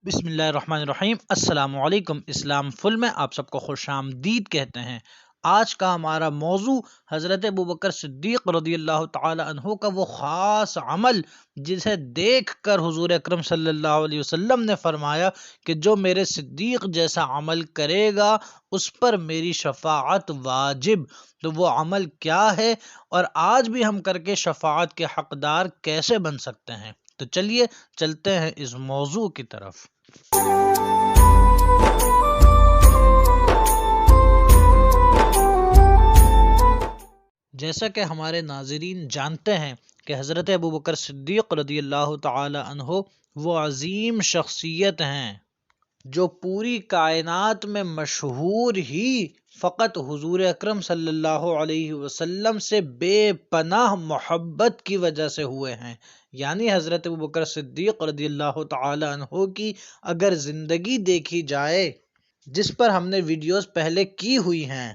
بسم اللہ الرحمن الرحیم۔ السلام علیکم۔ اسلام فل میں آپ سب کو خوش آمدید کہتے ہیں۔ آج کا ہمارا موضوع حضرت ابوبکر صدیق رضی اللہ تعالی عنہ کا وہ خاص عمل جسے دیکھ کر حضور اکرم صلی اللہ علیہ وسلم نے فرمایا کہ جو میرے صدیق جیسا عمل کرے گا اس پر میری شفاعت واجب۔ تو وہ عمل کیا ہے اور آج بھی ہم کر کے شفاعت کے حقدار کیسے بن سکتے ہیں؟ تو چلیے چلتے ہیں اس موضوع کی طرف۔ جیسا کہ ہمارے ناظرین جانتے ہیں کہ حضرت ابوبکر صدیق رضی اللہ تعالی عنہ وہ عظیم شخصیت ہیں جو پوری کائنات میں مشہور ہی فقط حضور اکرم صلی اللہ علیہ وسلم سے بے پناہ محبت کی وجہ سے ہوئے ہیں۔ یعنی حضرت ابوبکر صدیق رضی اللہ تعالی عنہ کی اگر زندگی دیکھی جائے، جس پر ہم نے ویڈیوز پہلے کی ہوئی ہیں،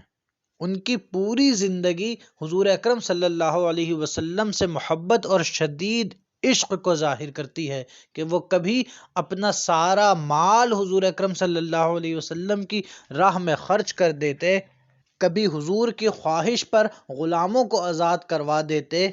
ان کی پوری زندگی حضور اکرم صلی اللہ علیہ وسلم سے محبت اور شدید عشق کو ظاہر کرتی ہے کہ وہ کبھی اپنا سارا مال حضور اکرم صلی اللہ علیہ وسلم کی راہ میں خرچ کر دیتے، کبھی حضور کی خواہش پر غلاموں کو آزاد کروا دیتے۔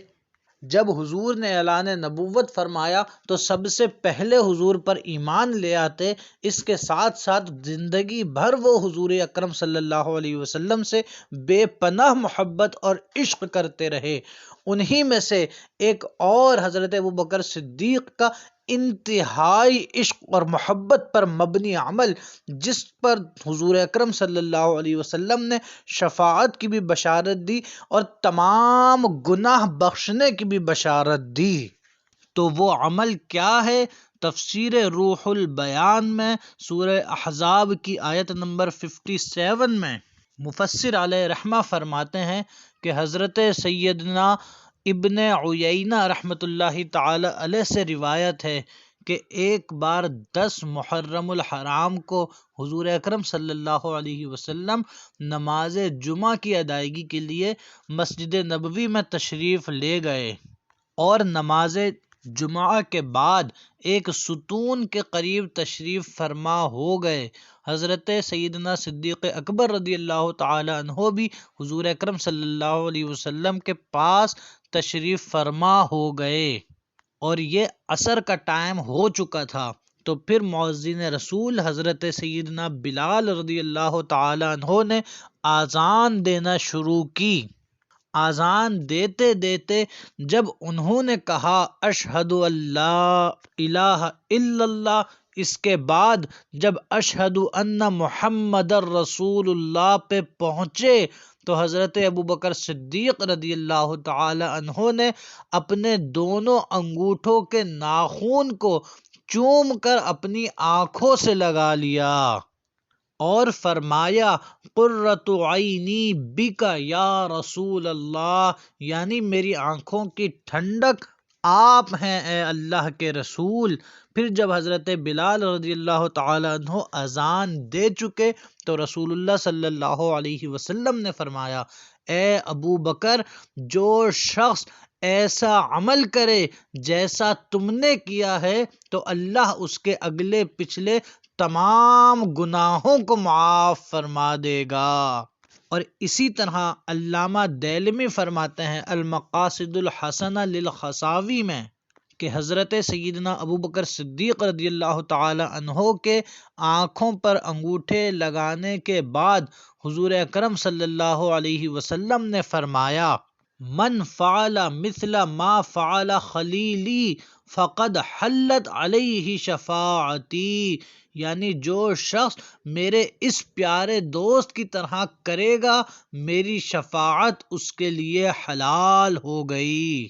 جب حضور نے اعلان نبوت فرمایا تو سب سے پہلے حضور پر ایمان لے آتے۔ اس کے ساتھ ساتھ زندگی بھر وہ حضور اکرم صلی اللہ علیہ وسلم سے بے پناہ محبت اور عشق کرتے رہے۔ انہی میں سے ایک اور حضرت ابوبکر صدیق کا انتہائی عشق اور محبت پر مبنی عمل، جس پر حضور اکرم صلی اللہ علیہ وسلم نے شفاعت کی بھی بشارت دی اور تمام گناہ بخشنے کی بھی بشارت دی۔ تو وہ عمل کیا ہے؟ تفسیر روح البیان میں سورہ احزاب کی آیت نمبر 57 میں مفسر علیہ رحمہ فرماتے ہیں کہ حضرت سیدنا ابن عیینہ رحمۃ اللہ تعالی علیہ سے روایت ہے کہ ایک بار 10 محرم الحرام کو حضور اکرم صلی اللہ علیہ وسلم نماز جمعہ کی ادائیگی کے لیے مسجد نبوی میں تشریف لے گئے اور نماز جمعہ کے بعد ایک ستون کے قریب تشریف فرما ہو گئے۔ حضرت سیدنا صدیق اکبر رضی اللہ تعالی عنہ بھی حضور اکرم صلی اللہ علیہ وسلم کے پاس تشریف فرما ہو گئے اور یہ عصر کا ٹائم ہو چکا تھا۔ تو پھر مؤذن رسول حضرت سیدنا بلال رضی اللہ تعالی عنہ نے آذان دینا شروع کی۔ آذان دیتے دیتے جب انہوں نے کہا اشہد اللہ الہ الا اللہ، اس کے بعد جب اشہد ان محمد رسول اللہ پہ پہنچے تو حضرت ابوبکر صدیق رضی اللہ تعالی عنہ نے اپنے دونوں انگوٹھوں کے ناخن کو چوم کر اپنی آنکھوں سے لگا لیا اور فرمایا قرۃ عینی بک یا رسول اللہ، یعنی میری آنکھوں کی ٹھنڈک آپ ہیں اے اللہ کے رسول۔ پھر جب حضرت بلال رضی اللہ تعالی عنہ اذان دے چکے تو رسول اللہ صلی اللہ علیہ وسلم نے فرمایا اے ابو بکر، جو شخص ایسا عمل کرے جیسا تم نے کیا ہے تو اللہ اس کے اگلے پچھلے تمام گناہوں کو معاف فرما دے گا۔ اور اسی طرح علامہ دیلمی فرماتے ہیں المقاصد الحسنہ للخصاوی میں کہ حضرت سیدنا ابوبکر صدیق رضی اللہ تعالی عنہ کے آنکھوں پر انگوٹھے لگانے کے بعد حضور اکرم صلی اللہ علیہ وسلم نے فرمایا من فعل مثل ما فعل خلیلی فقد حلت علیہ شفاعتی، یعنی جو شخص میرے اس پیارے دوست کی طرح کرے گا میری شفاعت اس کے لیے حلال ہو گئی۔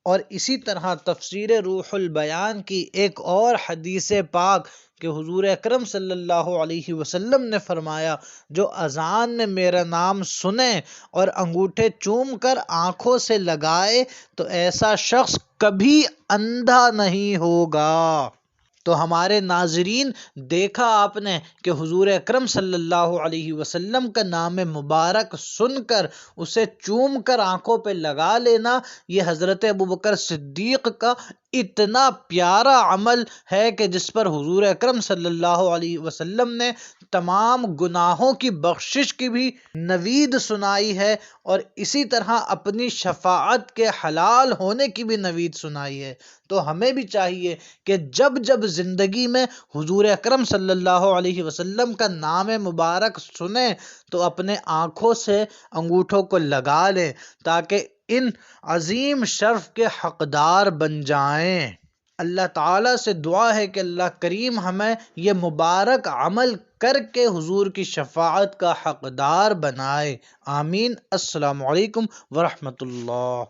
اور اسی طرح تفسیر روح البیان کی ایک اور حدیث پاک کہ حضور اکرم صلی اللہ علیہ وسلم نے فرمایا جو اذان میں میرا نام سنے اور انگوٹھے چوم کر آنکھوں سے لگائے تو ایسا شخص کبھی اندھا نہیں ہوگا۔ تو ہمارے ناظرین، دیکھا آپ نے کہ حضور اکرم صلی اللہ علیہ وسلم کا نام مبارک سن کر اسے چوم کر آنکھوں پہ لگا لینا، یہ حضرت ابوبکر صدیق کا اتنا پیارا عمل ہے کہ جس پر حضور اکرم صلی اللہ علیہ وسلم نے تمام گناہوں کی بخشش کی بھی نوید سنائی ہے، اور اسی طرح اپنی شفاعت کے حلال ہونے کی بھی نوید سنائی ہے۔ تو ہمیں بھی چاہیے کہ جب جب زندگی میں حضور اکرم صلی اللہ علیہ وسلم کا نام مبارک سنیں تو اپنے آنکھوں سے انگوٹھوں کو لگا لیں تاکہ ان عظیم شرف کے حقدار بن جائیں۔ اللہ تعالیٰ سے دعا ہے کہ اللہ کریم ہمیں یہ مبارک عمل کر کے حضور کی شفاعت کا حقدار بنائے، آمین۔ السلام علیکم ورحمۃ اللہ۔